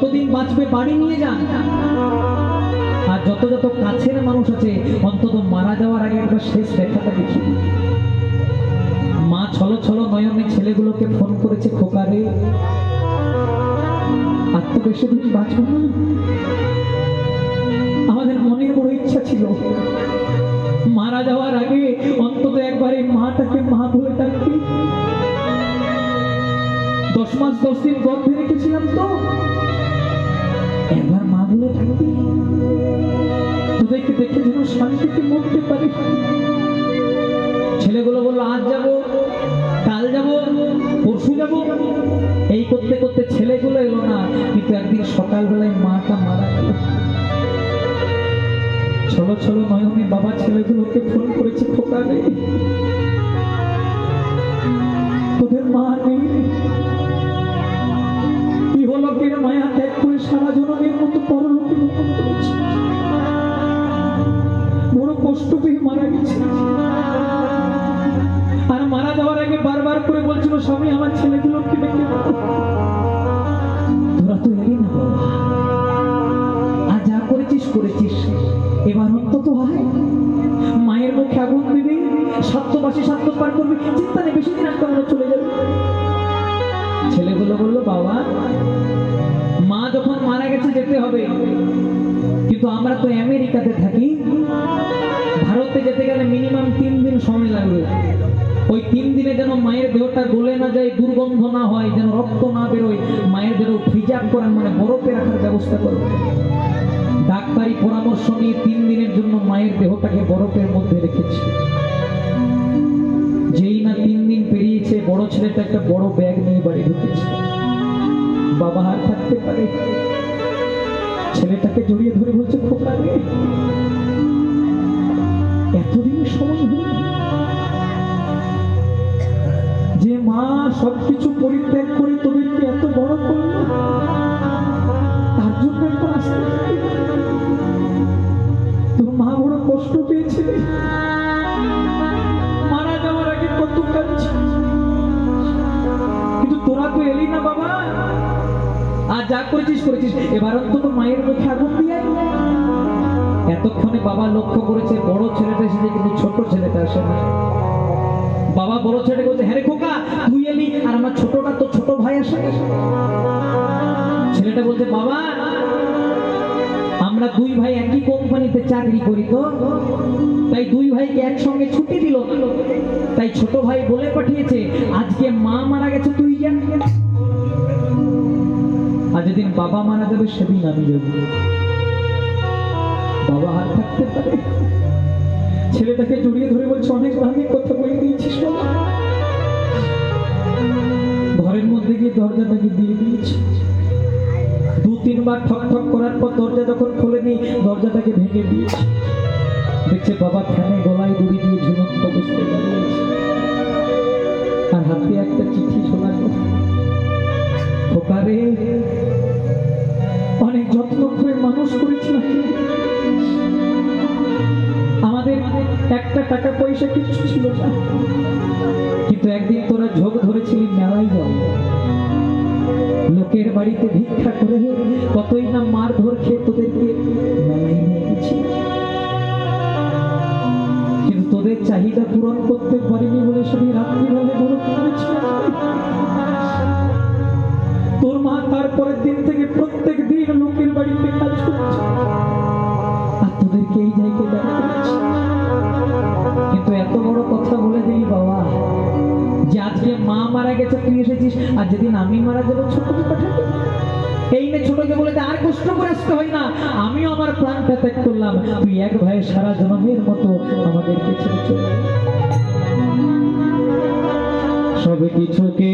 যতদিন বাঁচবে বাড়ি নিয়ে যান, আর যত যত কাছের মানুষ আছে অন্তত মারা যাওয়ার আগে একবার শেষ দেখাটা দেখি। মা ছলো ছলো নয়নে ছেলেগুলোকে ফোন করেছে, খোকারে আর তো বেশি দিন বাঁচব না, আমাদের মনের বড় ইচ্ছা ছিল মারা যাওয়ার আগে অন্তত একবার এই মাটাকে মা বলে ডাকবি। 10 মাস 10 দিন গর্ভে রেখেছিলাম, তো একবার মা বলে ডাকবি, তোদেরকে দেখে যেন শান্তিতে মরতে পারি। ছেলেগুলো বললো আজ যাব, কাল যাব, পরশু যাব, এই করতে করতে ছেলেগুলো এলো না। কিন্তু একদিন সকালবেলায় মাটা মারা গেল। ছলো ছলো নয়নে বাবা ছেলেগুলোকে ফোন করেছে, খোকারে তোদের মা নেই, ইহলোকের মায়া ত্যাগ করে সারা জনমের মতো পরলোকে মুক্ত করেছে, বড় কষ্ট পেয়ে মারা গেছে। আর মারা যাওয়ার আগে বারবার করে বলছিল, স্বামী আমার ছেলেগুলোকে ডেকে দাও। তোরা তো এলি না বাবা, আর যা করেছিস করেছিস, এবার অন্তত হয় মায়ের মুখে আগুন দিবি, সত্যবাসী সত্য পার করবি, চিন্তা নেই, বেশি দিন একটা আমরা চলে যাবে। ছেলেগুলো বললো বাবা মা যখন মারা গেছে যেতে হবে, কিন্তু আমরা তো আমেরিকাতে থাকি, ভারতে যেতে গেলে মিনিমাম 3 দিন সময় লাগবে। ওই 3 দিনে যেন মায়ের দেহটা গলে না যায়, দুর্গন্ধ না হয়, যেন রক্ত না বেরোয়, মায়ের দেহ ফ্রিজার করার মানে বরফে রাখার ব্যবস্থা করবে। ডাক্তারি পরামর্শ নিয়ে 3 দিনের জন্য মায়ের দেহটাকে বরফের মধ্যে রেখেছে। যেই না 3 দিন পেরিয়েছে, বড় ছেলেটা একটা বড় ব্যাগ নিয়ে বাড়ি ঢুকেছে। বাবা আর থাকতে পারে, ছেলেটাকে জড়িয়ে ধরে বলছে, খোকা রে এতদিন সময় হল, যে মা সবকিছু পরিত্যাগ করে তোদেরকে এত বড় করলো, তার জন্য একবার আসতে তোর মা বড় কষ্ট পেয়েছে, মারা যাওয়ার আগে কত কাঁদছে, কিন্তু তোরা তো এলি না বাবা, আর যা করেছিস করেছিস, এবার অন্তত মায়ের মুখে আগুন দিয়ে। এতক্ষণে বাবা লক্ষ্য করেছে বড় ছেলেটা এসেছে, কিন্তু ছোট ছেলেটা আসে না। বাবা বড় ছেলেকে বলছে, হ্যাঁ রে খোকা তুই এলি, আর আমার ছোটটা তো ছোট ভাই আসে। ছেলেটা বলছে, বাবা আমরা 2 ভাই একই কোম্পানিতে চাকরি করি, তো তাই 2 ভাইকে একসঙ্গে ছুটি দিল, তাই ছোট ভাই বলে পাঠিয়েছে আজকে মা মারা গেছে তুই যা, আর যেদিন বাবা মারা যাবে সেদিন আমি যাব। বাবা হাত থাকতে পারে, ছেলেটাকে জড়িয়ে ধরে বলছে, অনেক ধার্মিক কথা বলে দিয়েছিস বাবা। ঘরের মধ্যে গিয়ে দরজাটাকে দিয়ে দিয়েছে। 2-3 বার ঠক ঠক করার পর দরজা যখন খোলেনি, দরজাটাকে ভেঙে দিয়েছে। দেখছে বাবা ফ্যানে গলায় দড়ি দিয়ে ঝুলন্ত অবস্থায় দাঁড়িয়ে আছে, আর হাতে একটা চিঠি শোনালো, খোকারে অনেক যত্ন করে মানুষ করেছিলাম, আমাদের একটা টাকা পয়সা কিছু ছিল না, কিন্তু একদিন তোরা ঝোঁক ধরেছিলি মেলায় যাও, লোকের বাড়িতে ভিক্ষা করে কতই না মার ধর খেয়ে তোদেরকে মেলায় নিয়ে গেছি, কিন্তু তোদের চাহিদা পূরণ করতে পারিনি বলে শুধু রাত্রিবেলা বড় করেছিলাম। তোর মা তারপরের দিন থেকে প্রত্যেক দিন লোকের বাড়িতে কাজ করছে, আর তোদেরকে এই জায়গায় দাঁড়িয়ে করেছে। কিন্তু এত বড় কথা বলে দিই বাবা, যে আজকে মা মারা গেছে তুই এসেছিস, আর যেদিন আমি মারা যাবো ছোটকে পাঠাবি, এই নে ছোটকে বলে আর কষ্ট করে আসতে হয় না, আমিও আমার প্রাণটা ত্যাগ করলাম, তুই এক ভাই সারা জনমের মতো আমাদেরকে ছেড়ে চলে। সব কিছুকে